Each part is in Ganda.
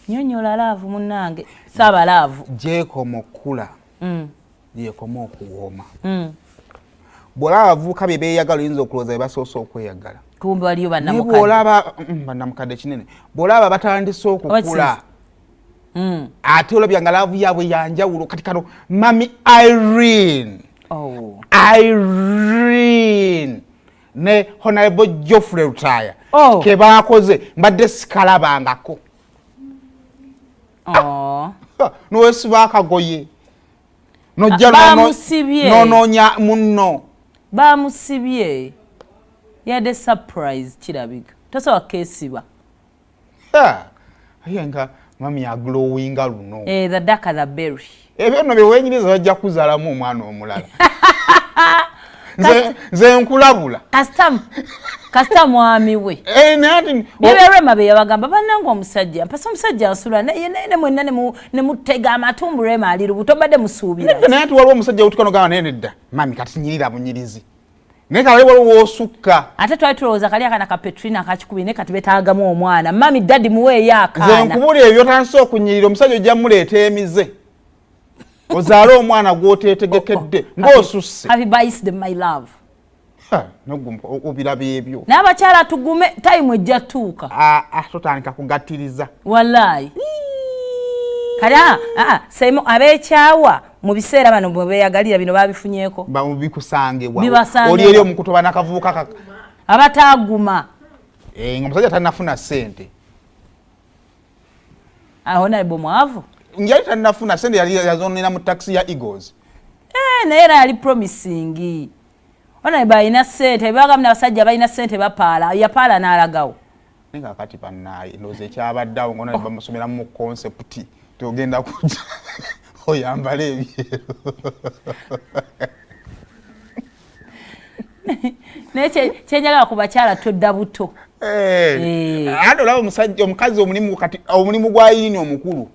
nyonyola laavu munnange saba laavu gyegukomye okukula gyegukomye okuwooma bw'olaba abavubuka bye beeyagala oyinza okulowooza bye basoose okweyagala kumbe waliyo bannamukadde bw'olaba bannamukadde kinene bw'olaba batandise okukula ate olabya nga laavu yaabwe yanjawulo kati kano mami Irene ne Honorable Geoffrey Lutaaya ke baakoze mbadde sikalabangako n'owesiba akagoye nojja n'onoonya munno bamusibye yadde surprise kirabika tosobola keesiba aye nga mami yaglowinga luno the darker the berry ebyo nno byewenyiriza bajja kuzaalamu omwana omulala nze nkulabula kasita mwami we byeberwema be yabagamba bannange omusajja mpasa omusajja nsula naye mwenna ne mutega amatumbu lwema ali lubuto badde musuubira naye ati waliwo omusajja wutukano gamba naye nedda mami kati nyirira bunyirizi naye kale waliwo woosukka ate twali tulowooza kali akana ka Petrina akakikubi naye kati betaagamu omwana mami daddi muweeyo akaana nze nkubuli ebyo tandise okunyirira omusajja ojja muleeta emize ozaale omwana gw'oteetegekedde ng'osusse happy birthday my love obiraba ebyo n'abakyala tugume time ejja tuuka totandika kugattiriza wallahi kale semo abeekyawa mu biseera bano bwe beeyagalira bino babifunyeeko bikusange oli eri omukutoba n'akavubuka abataaguma nga omusajja tanafuna ssente aho naye bomwavu njali tanafuna sente yali yazonera mu taxi ya Eagles naye era yali promising ona balina ssente bagamna abasajja balina ssente bapaala yapaala n'alagawo nenga kati bannaye ndoze ekyabaddawo ngona bamusomera mu concept togenda kujja oyambala ebyeru naye kyenjagala ku bakyala todda buto ate olaba omusajja omukazi omulimu gwa Irene omukulu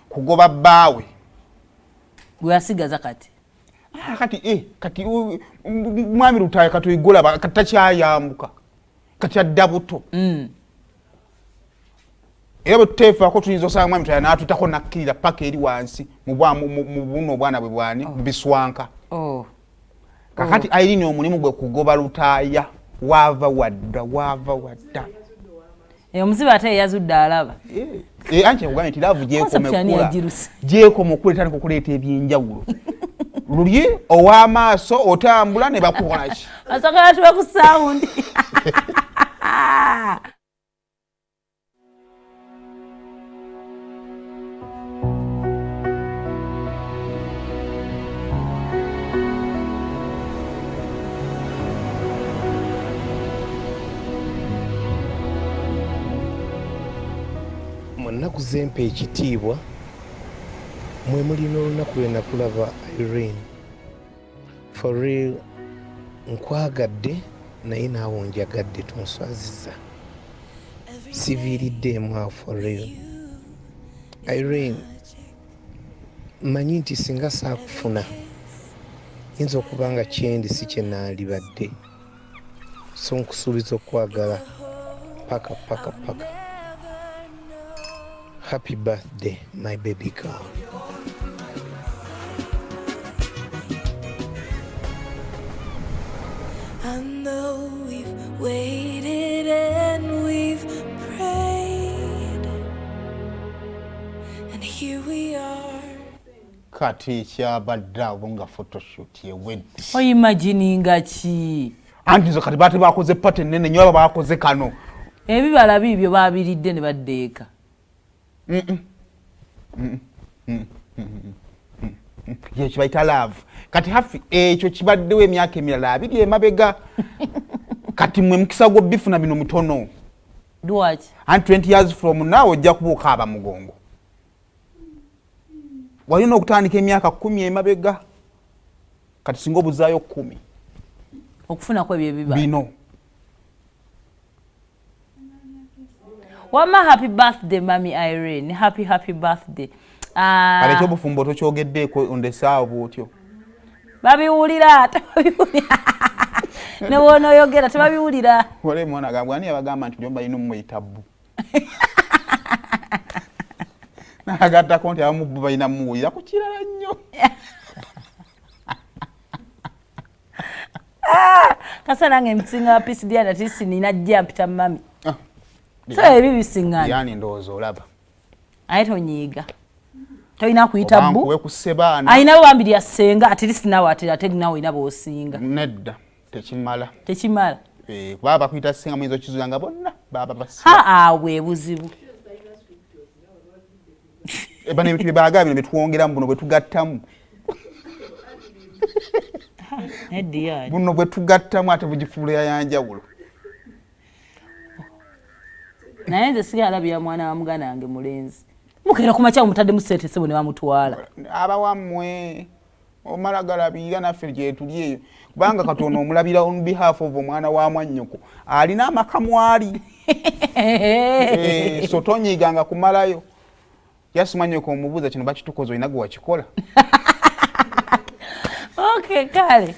kugoba bbaawe gwe yasigaza kati kati mwami Lutaaya kati oyigola kati takyayambuka kati adda buto era bwe tuteefaako tuyinza osanga mwami Lutaaya n'atutako nakkirira paka eri wansi mu buno obwana bwe bwani biswanka kakati Irene omulimu gwe kugoba Lutaaya waava wadda omuzibu ate yazudde alaba anti nkugambye nti laavu gyegukomye okukula etandika okuleeta ebyenjawulo luli ow'amaaso otambula ne bakukola ki asagala tuwe ku sawundi Ennaku zempa ekitiibwa mwe mulina olunaku lwe nakulaba Irene. For real nkwagadde naye naawe onjagadde tonswaziza siviiriddeemu awo for real. Irene manyi nti singa saakufuna yinza okuba nga kyendi si kye naalibadde so nkusuubiza okwagala paka. Happy birthday, my baby girl. I know we've waited and we've prayed, and here we are. Kati kyabadde awo nga photoshoot yewedde. Oyimagininga ki? Anti zo kati baate bakoze pate nene nyo bakoze kano. Ebibala bibyo babiridde ne baddeeka. Ye kibaita love kati hafi ekyo kibaddewo emyaka emirala abiri emabega kati mwe mukisa gwo bifuna bino mutono duwachi and 20 years from now ojja kubuuka aba mugongo walina okutandika emyaka 10 emabega kati singa obuzaayo 10 okufuna kwe byebiba bino. Wama happy birthday mami Irene. Happy birthday. Ale kyo bufumbo tokyogeddeeko ondesaawo bwotyo. Babiwulira tabiwulira. Ne wono yogera tabiwulira. Wale mwana gambwa ani abagamba nti jomba ino mmwe itabbu. n'agattako nti abamu bo balina muwulira ku kirala nnyo. Kasa nange msinga PCD atisi nina jja mpita mami. So ebi bisingana. Yani ndowooza olaba. Aye tonyiiga. Toyina kuyita bbu. Obankuwe ku ssebaana. Ayina bo bambiri asenga at least nawe ate nawe ina boosinga. Nedda tekimala. Tekimala. Baba kuyita singa mwizo kizuyanga bonna baba basi. Awe buzibu. Bano ebintu byebaagala bino betuwongeramu buno bwe tugattamu. Neddi buno bwe tugattamu ate bugifuula yanjawulo. Naye nze siri alabira mwana wa muganda wange mulenzi. Mukera kumakya omutadde mu sente sebo ne bamutwala. Abawammwe omala galabira naffe gye tuli eyo. Kubanga katono omulabira on behalf of omwana wa mwannyoko alina amakamwali. So tonyiiganga kumalayo. Yasimannyoko omubuuza kino bakitukoze olina gwe wakikola. Okay, kale.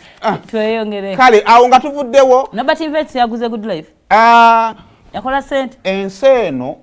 Tweyongere. Kale awo nga tuvuddewo. Nobati Vets yaguze Good Life. Yakola sente. Ensi eno